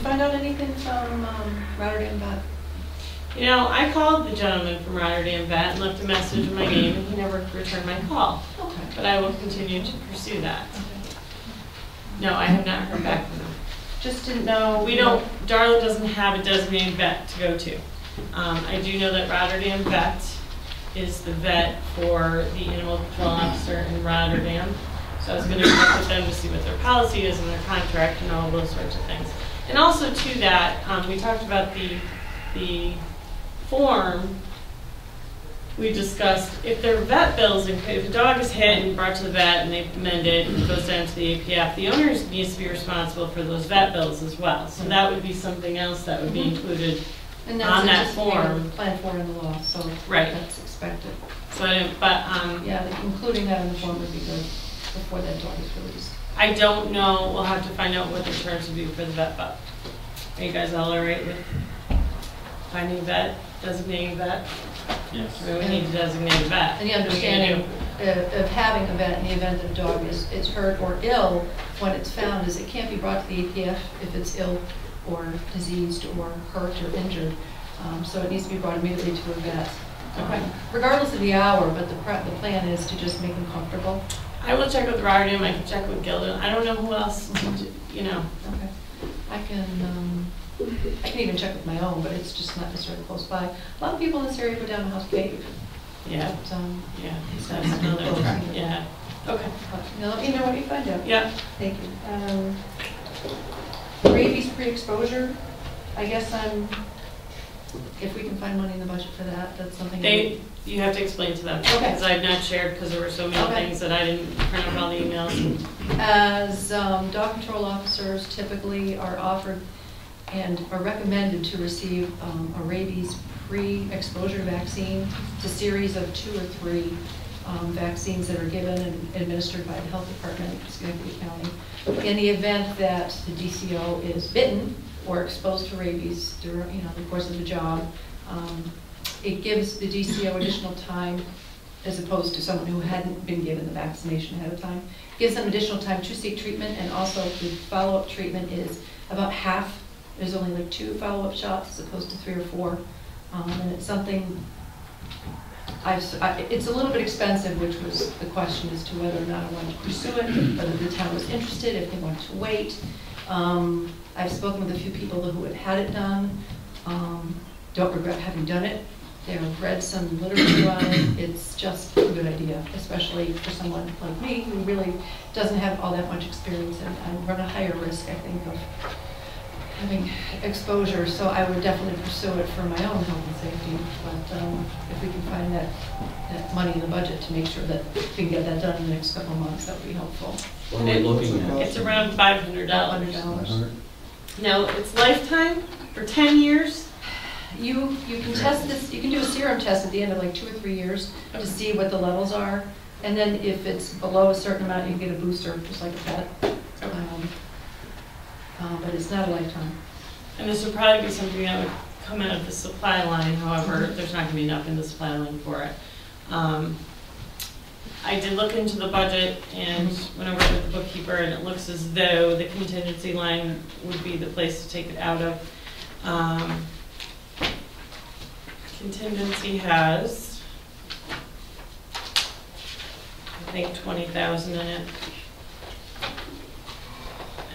find out anything from Rotterdam Vet? You know, I called the gentleman from Rotterdam Vet and left a message with my name, and he never returned my call. Okay. But I will continue to pursue that. Okay. No, I have not heard back from him. Just didn't know. We don't, Darla doesn't have a designated vet to go to. I do know that Rotterdam Vet is the vet for the animal control officer in Rotterdam. So I was going to check with them to see what their policy is and their contract and all those sorts of things. And also to that, we talked about the form. We discussed if their vet bills, if a dog is hit and brought to the vet and they amend it and it goes down to the APF, the owner needs to be responsible for those vet bills as well. So that would be something else that would be included and on that form. Planned for in the law, so right. That's expected. So, yeah, including that in the form would be good before that dog is released. I don't know. We'll have to find out what the terms would be for the vet bill. Are you guys all right with finding a vet, designating a vet? Yes. I mean, we need to designate a vet. And the understanding of having a vet in the event that a dog is hurt or ill when it's found is it can't be brought to the APF if it's ill or diseased or hurt or injured. So it needs to be brought immediately to a vet, regardless of the hour, but the plan is to just make them comfortable. I will check with Rotterdam, I can check with Gildan. I don't know who else to do, you know. Okay. I can even check with my own, but it's just not necessarily close by. A lot of people in this area go down to House Cave. Yeah. So, yeah. That's another one. Yeah. Okay. Now let me know what you find out. Yeah. Thank you. Rabies pre-exposure. I guess if we can find money in the budget for that, that's something. You have to explain to them. Okay. Because I've not shared because there were so many things that I didn't print up all the emails. As dog control officers typically are offered and are recommended to receive a rabies pre-exposure vaccine. It's a series of 2 or 3 vaccines that are given and administered by the health department of Schenectady County. In the event that the DCO is bitten or exposed to rabies during the course of the job, it gives the DCO additional time, as opposed to someone who hadn't been given the vaccination ahead of time. It gives them additional time to seek treatment, and also the follow-up treatment is about half. There's only like 2 follow-up shots as opposed to 3 or 4, and it's something. It's a little bit expensive, which was the question as to whether or not I wanted to pursue it, whether the town was interested, if they wanted to wait. I've spoken with a few people who had it done. Don't regret having done it. They've read some literature on it. It's just a good idea, especially for someone like me who really doesn't have all that much experience and run a higher risk, I think, of having exposure. So I would definitely pursue it for my own health and safety. But if we can find that money in the budget to make sure that we can get that done in the next couple of months, that would be helpful. What are we looking at? It's around $500. $500. Now, it's lifetime for 10 years. You can test this. You can do a serum test at the end of like 2 or 3 years to see what the levels are, and then if it's below a certain amount, you can get a booster, just like a pet. But it's not a lifetime. And this would probably be something that would come out of the supply line. However, there's not going to be enough in the supply line for it. I did look into the budget and went over with the bookkeeper, and it looks as though the contingency line would be the place to take it out of. Contingency has, I think, $20,000 in it.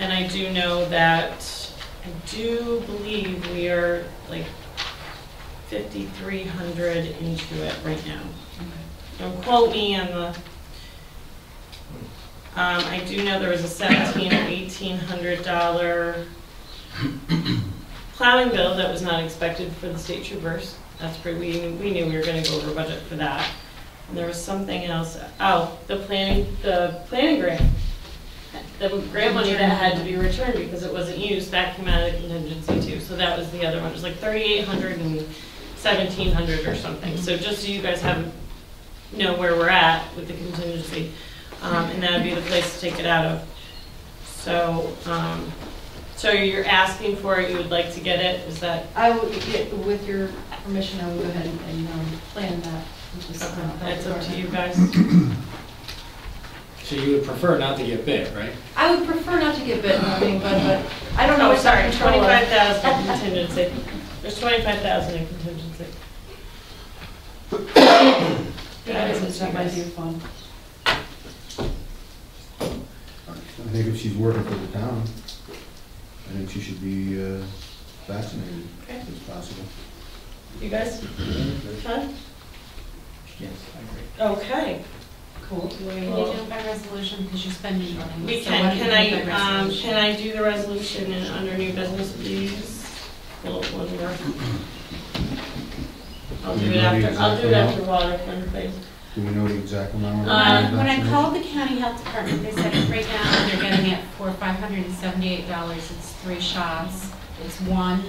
And I do know that, I do believe we are like $5,300 into it right now. Don't quote me on the, I do know there was a $1,700 or $1,800 plowing bill that was not expected for the state troopers. That's pretty, we knew we were going to go over budget for that. And there was something else. Oh, the planning grant. The grant money that had to be returned because it wasn't used, that came out of the contingency too. So that was the other one. It was like $3,800 and $1,700 or something. So just so you guys know where we're at with the contingency, and that would be the place to take it out of. So, so you're asking for it. You would like to get it? Is that? I would, with your permission, I would go ahead and plan that. Okay. It's up to you guys. So you would prefer not to get bit, right? I would prefer not to get bitten, I mean, but I don't know Oh, what's our sorry, control of. 25,000 in contingency. There's 25,000 in contingency. That might be fun. I think if she's working for the town, I think she should be vaccinated Okay. if it's possible. You guys? Fun? Yes, I agree. Okay. Cool. Can you do it by resolution, because you're spending money? We So can, why don't you do it by can resolution? I do the resolution in under new business, please? Well, one more. I'll do it after water fund, please. Do we know the exact amount? of When I vaccination? called the county health department, they said right now they're getting it for $578. It's 3 shots. It's 1.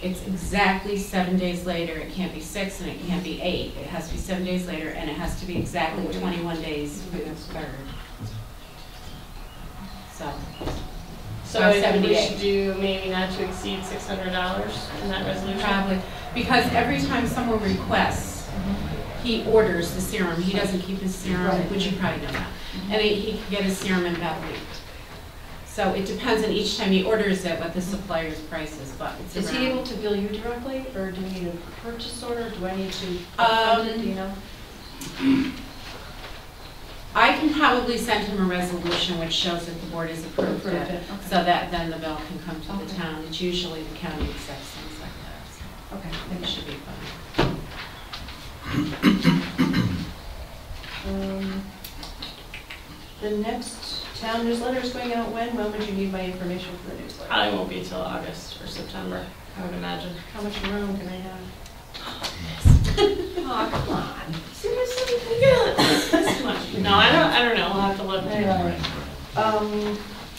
It's exactly 7 days later. It can't be 6 and it can't be 8. It has to be 7 days later, and it has to be exactly 21 days for the 3rd. So, So I think we 78. should do maybe not to exceed $600 in that resolution. probably, because every time someone requests, he orders the serum. He doesn't keep his serum, Right. which you probably know that. And he can get his serum in about a week. So it depends on each time he orders it, what the supplier's price is, but it's Is around. he able to bill you directly, or do we need a purchase order? Do I need to Um, upfront it, do you know? I can probably send him a resolution which shows that the board has approved Approved it, it, okay. so that then the bill can come to the Okay. town. It's usually the county accepts things like that, so Okay, I think it thanks. should be fine. The next town newsletter is going out when? When would you need my information for the newsletter? Probably won't be till August or September, I would imagine. How much room can I have? Oh, come on. Seriously? Yeah, that's too much. No, I don't know, I'll have to look.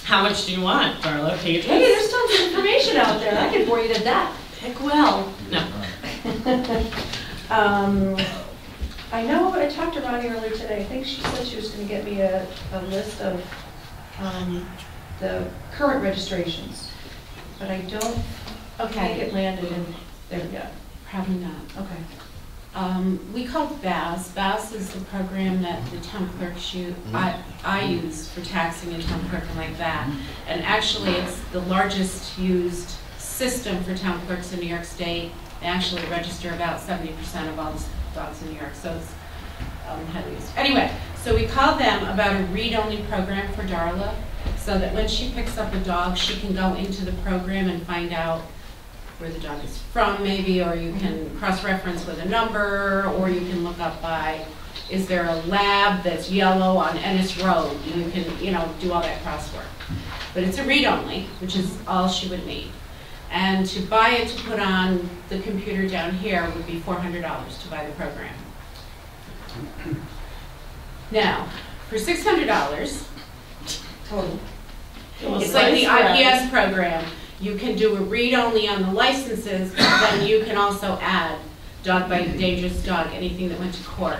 How much do you want, Darla? Pages? Hey, there's tons of information out there. I could bore you to death. Pick well. No. I know, I talked to Ronnie earlier today. I think she said she was going to get me a list of the current registrations, but I don't think Okay, it landed in there yet. probably not. Okay. We call it BAS. BAS is the program that the town clerks use, I use for taxing and town clerk and like that. And actually, it's the largest used system for town clerks in New York State. They actually register about 70% of all the dogs in New York, so it's heavily used. Anyway, so we call them about a read-only program for Darla, so that when she picks up a dog, she can go into the program and find out where the dog is from maybe, or you can cross-reference with a number, or you can look up by, is there a lab that's yellow on Ennis Road? You can, do all that crosswork. But it's a read-only, which is all she would need. And to buy it to put on the computer down here would be $400 to buy the program. Now, for $600, Total. it's like the IPS program. You can do a read-only on the licenses, but then you can also add dog bite, dangerous dog, anything that went to court.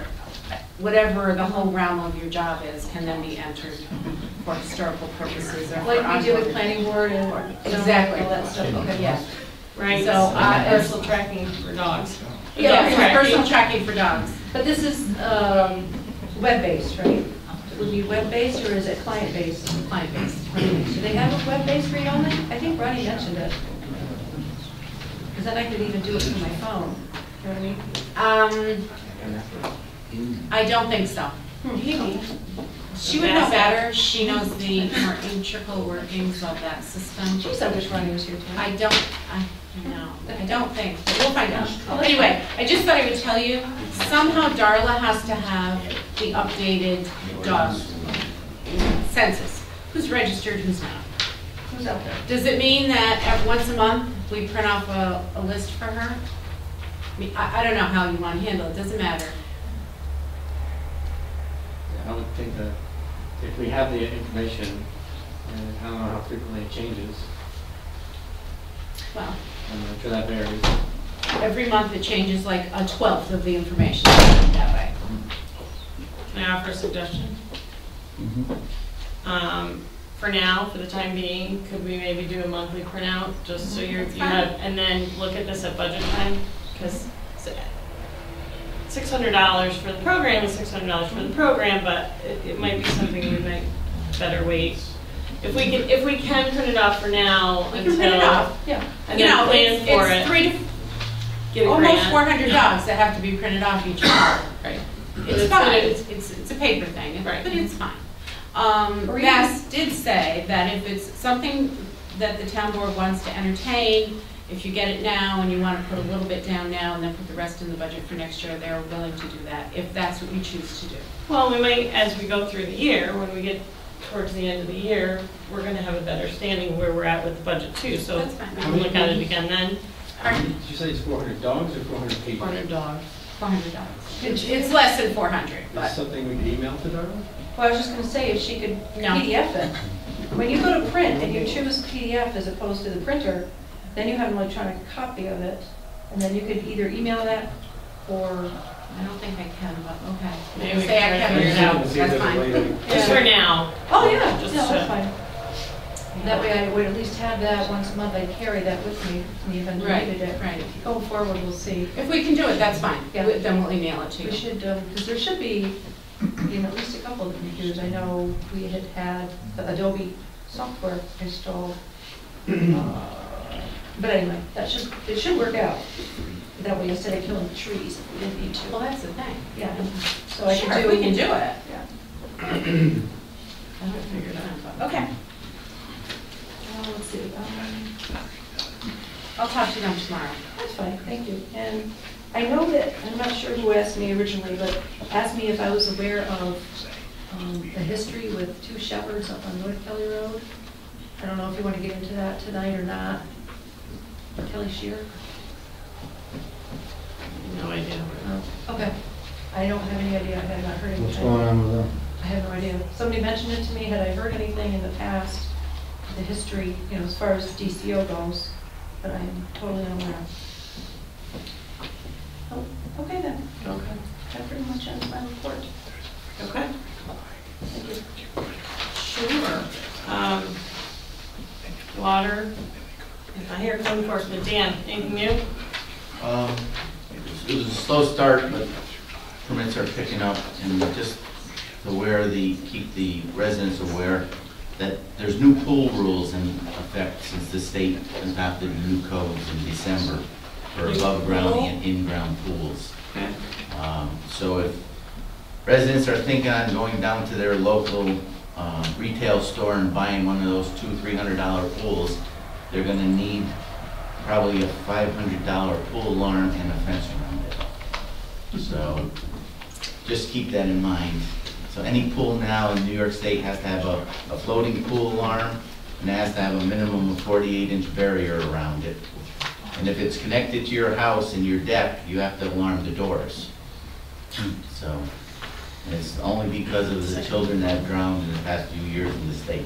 Whatever the whole realm of your job is can then be entered for historical purposes or for Like we do with ongoing. planning board and Exactly. all that stuff. Okay. Yeah. Right, So, personal tracking for dogs. Yeah, Dog it's tracking. personal tracking for dogs. But this is web-based, right? Would it be web-based or is it client-based? Client-based. Do they have a web-based read on it? I think Ronnie mentioned it. Because then I could even do it from my phone. You know what I mean? I don't think so. She would know better. She knows the more integral workings of that system. Geez, I wish Ronnie was here too. I don't think, but we'll find out. Anyway, I just thought I would tell you, somehow Darla has to have the updated dog census. Who's registered, who's not. Who's out there? Does it mean that once a month, we print off a list for her? I mean, I don't know how you want to handle it, doesn't matter. I would think that if we have the information, and I don't know how frequently it changes, Well, I'm sure that varies. every month it changes like a 1/12 of the information that way. Can I offer a suggestion? For now, for the time being, could we maybe do a monthly printout, just so you That's you fine. have, and then look at this at budget time? Because $600 for the program is $600 for the program, but it might be something we might better wait. If we can print it off for now We can print it until, off. Yeah. and You then know, plan for it's it, three to, get a almost grant. 400 dogs that have to be printed off each month. Right. It's It's fine, gonna- it's a paper thing, Right. but it's fine. Or even- Mass did say that if it's something that the town board wants to entertain, if you get it now and you want to put a little bit down now and then put the rest in the budget for next year, they're willing to do that, if that's what you choose to do. Well, we might, as we go through the year, when we get towards the end of the year, we're gonna have a better standing where we're at with the budget too, so That's fine. we can look at it again then. Did you say it's 400 dogs or 400 people? 400 dogs. $400. It's less than 400, Is but, something we could email to Darla? Well, I was just gonna say, if she could No. PDF it. When you go to print and you choose PDF as opposed to the printer, then you have an electronic copy of it, and then you could either email that or, I don't think I can, but okay. Maybe we Say I can can, figure it out. See if that's there's a way fine. to- Just for now. oh, yeah, Just no, to- that's fine. That way I would at least have that once a month, I'd carry that with me in the event I Right, needed it. right. Going forward, we'll see. If we can do it, that's fine. Yeah. Then we'll email it to We you. should, because there should be, at least a couple of computers. I know we had the Adobe software installed. But anyway, it should work out. That way, instead of killing the trees, if we didn't need to. Well, that's the thing. Yeah, so I Sure, could if do. we can do it. Yeah. I haven't figured it out, but, okay. Let's see, I'll talk to them tomorrow. that's fine, thank you. And I know that, I'm not sure who asked me originally, but asked me if I was aware of the history with two shepherds up on North Kelly Road. I don't know if you want to get into that tonight or not. Kelly Shear? No idea. Oh, okay. I don't have any idea, I have not heard anything. What's going on with them? I have no idea. Somebody mentioned it to me, had I heard anything in the past, the history, as far as DCO goes, but I am totally unaware. Oh, okay then. Okay. That pretty much ends my report. Okay. Thank you. Sure. Water, I hear code enforcement. Dan, anything new? It was a slow start, but permits are picking up, and just keep the residents aware that there's new pool rules in effect since the state adopted new codes in December for above ground and in-ground pools. Okay. So if residents are thinking on going down to their local retail store and buying one of those $200-300 pools, they're gonna need probably a $500 pool alarm and a fence around it. So just keep that in mind. So any pool now in New York State has to have a floating pool alarm, and it has to have a minimum of 48-inch barrier around it. And if it's connected to your house and your deck, you have to alarm the doors. So it's only because of the children that have drowned in the past few years in the state.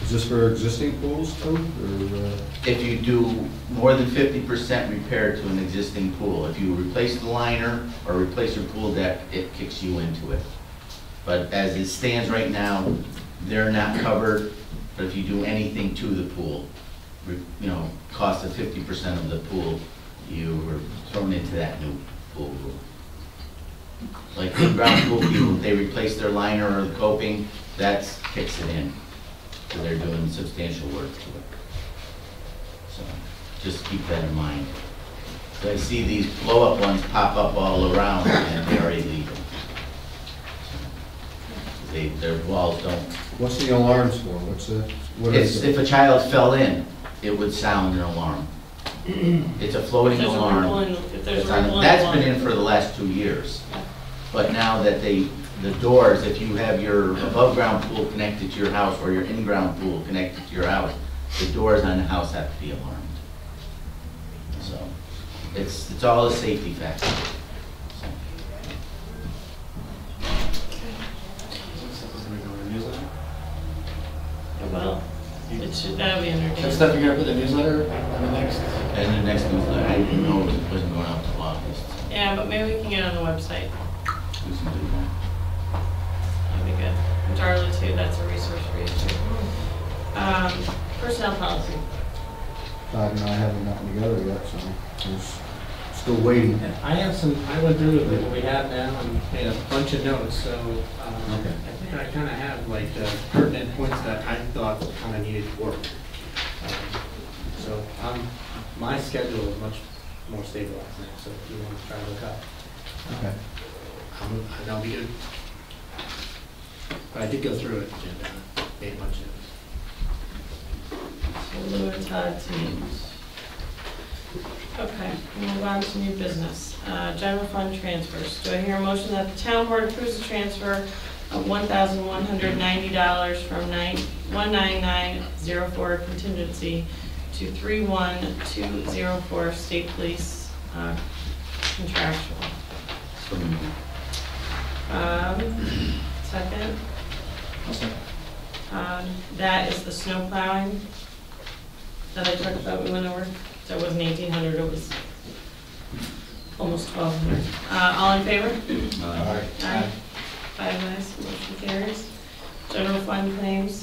Is this for existing pools too, or? If you do more than 50% repair to an existing pool, if you replace the liner or replace your pool deck, it kicks you into it. But as it stands right now, they're not covered, but if you do anything to the pool, cost of 50% of the pool, you were thrown into that new pool rule. Like the ground pool people, they replace their liner or the coping, that kicks it in. So they're doing substantial work to it. So just keep that in mind. So I see these blow-up ones pop up all around and they are illegal. So their walls don't. What's the alarms for? What is If it? a child fell in, it would sound an alarm. It's a floating If there's a ripple alarm. in- If there's It's a on- ripple in That's the been water. in for the last 2 years. But now that the doors, if you have your above-ground pool connected to your house or your in-ground pool connected to your house, the doors on the house have to be alarmed. So it's all a safety factor. So, Well, it should, that'll be under That Dan. stuff you're gonna put in the newsletter on the next? And the next newsletter, I didn't know it wasn't going out to August. Yeah, but maybe we can get it on the website. We can do that. That'd be good. And Darla too, that's a resource for you too. Personnel policy. Todd and I haven't gotten together yet, so there's Still waiting. I have some, I went through what we have now and made a bunch of notes, so Okay. I think I kind of have like the pertinent points that I thought kind of needed to work. So my schedule is much more stabilized now, so if you want to try to look up, Okay. that'll be good. But I did go through it and made a bunch of notes. So Lou and Todd teams. Okay, we'll move on to new business. General fund transfers. Do I hear a motion that the town board approves the transfer of $1,190 from 19904 contingency to 31204 state police contractual? So moved. Second? I'll second. That is the snow plowing that I talked about, we went over. So it wasn't 1,800, it was almost 1,200. All in favor? Aye. Aye. 5 ayes, motion carries. General fund claims.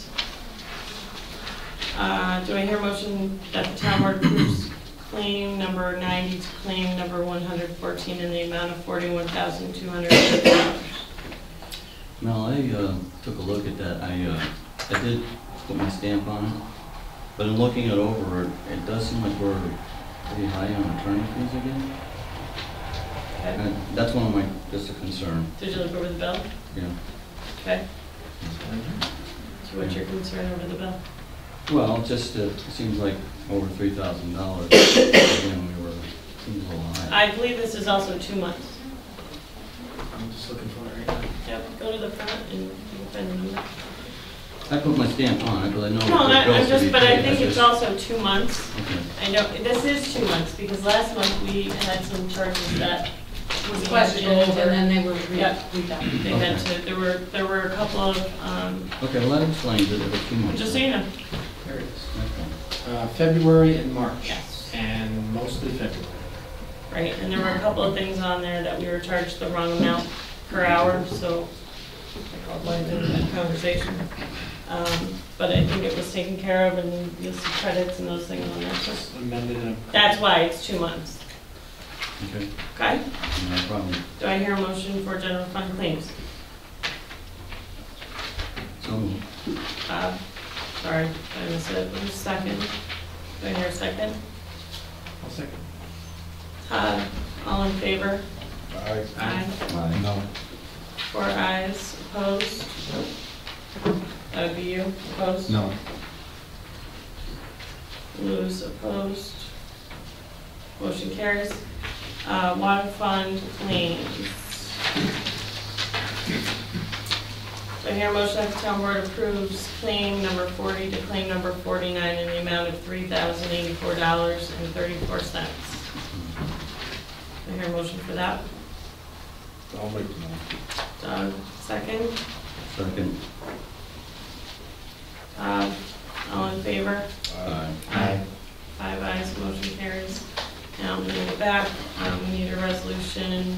Do I hear a motion that the town board approves claim number 90 to claim number 114 in the amount of $41,250? Mel, I took a look at that. I did put my stamp on it, but in looking it over, it does seem like we're pretty high on attorney fees again. Okay. And that's one of my, just a concern. Did you look over the bill? Yeah. Okay. So what's your concern over the bill? Well, just it seems like over $3,000. Again, seems a little high. I believe this is also 2 months. I'm just looking for it right now. Yep, go to the front and you can find the number. I put my stamp on it, but I know No, that the bills to be but I paid. think it's just- also 2 months. Okay. I know, this is 2 months, because last month we had some charges that Was we questioned, had to go and over. then they were Yep. redone. They had to, there were a couple of, Okay, well, that explains it. It was 2 months. just so you know. There it is. Okay. February and March. Yes. And mostly February. Right, and there were a couple of things on there that we were charged the wrong amount per hour, so I called Lloyd and had a conversation. But I think it was taken care of, and you'll see credits and those things on there, so Just amended and. that's why it's 2 months. Okay, Okay? no problem. Do I hear a motion for general fund claims? So moved. Sorry, I missed it. Who's second? Do I hear a second? I'll second. All in favor? Aye. Aye. Aye. No. 4 ayes, opposed? That would be you, opposed? No. Lou's opposed. Motion carries. Water fund claims. Do I hear a motion that the town board approves claim number 40 to claim number 49 in the amount of $3,084.34? Do I hear a motion for that? I'll make the motion. Doug, second. Second. All in favor? Aye. Aye. 5 ayes, motion carries. Now, moving it back, we need a resolution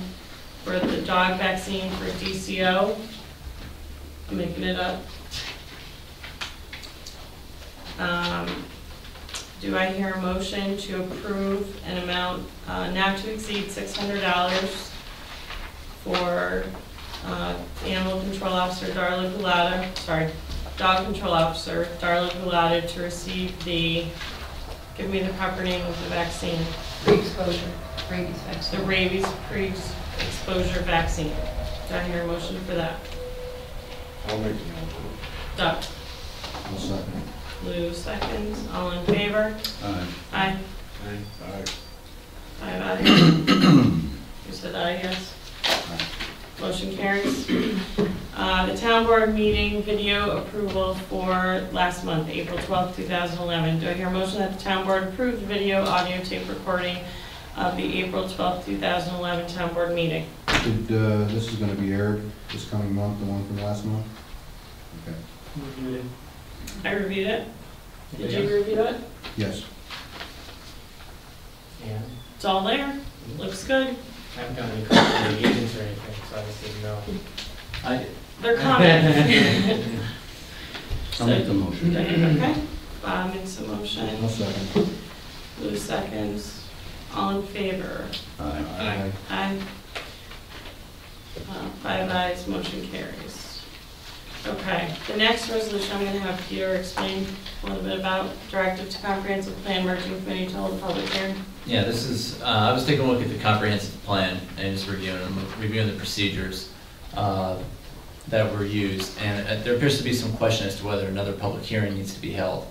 for the dog vaccine for DCO. I'm making it up. Do I hear a motion to approve an amount not to exceed $600 for Animal Control Officer Darla Gulata, Dog Control Officer Darla Gulata to receive the, give me the proper name of the vaccine, Pre-exposure, rabies the vaccine. rabies pre-exposure vaccine. Do I hear a motion for that? I'll make the motion. Doug, I'll second. Lou seconds, all in favor? Aye. Aye. Aye. Aye. 5 ayes. You said aye, yes? Motion carries. The town board meeting video approval for last month, April 12th, 2011. Do I hear a motion that the town board approve the video audio tape recording of the April 12th, 2011 town board meeting? This is gonna be aired this coming month, the one from last month? Okay. I reviewed it. Did you Yes. review it? Yes. Yeah. It's all there. Looks good. I haven't gotten any calls from the agents or anything, so I just didn't know. They're coming. I'll make the motion. Okay. Bob makes a motion. I'll second. Lou seconds. All in favor? Aye. Aye. 5 ayes, motion carries. Okay, the next resolution I'm gonna have Peter explain a little bit about directive to comprehensive plan merging committee to hold a public hearing. Yeah, this is, I was taking a look at the comprehensive plan and just reviewing the procedures that were used. And there appears to be some question as to whether another public hearing needs to be held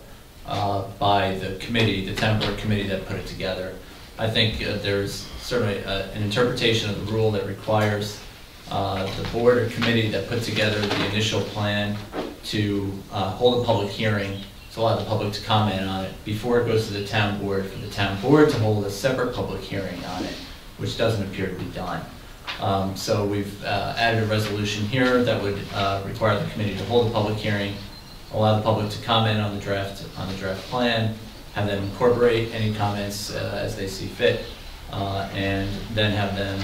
by the committee, the town board committee that put it together. I think there's certainly an interpretation of the rule that requires the board or committee that put together the initial plan to hold a public hearing to allow the public to comment on it before it goes to the town board, for the town board to hold a separate public hearing on it, which doesn't appear to be done. So we've added a resolution here that would require the committee to hold a public hearing, allow the public to comment on the draft plan, have them incorporate any comments as they see fit, and then have them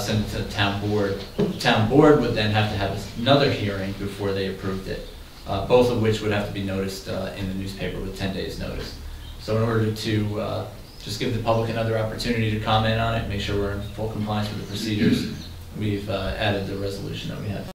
send it to the town board. The town board would then have to have another hearing before they approved it, both of which would have to be noticed in the newspaper with 10 days notice. So in order to just give the public another opportunity to comment on it, make sure we're in full compliance with the procedures, we've added the resolution that we have.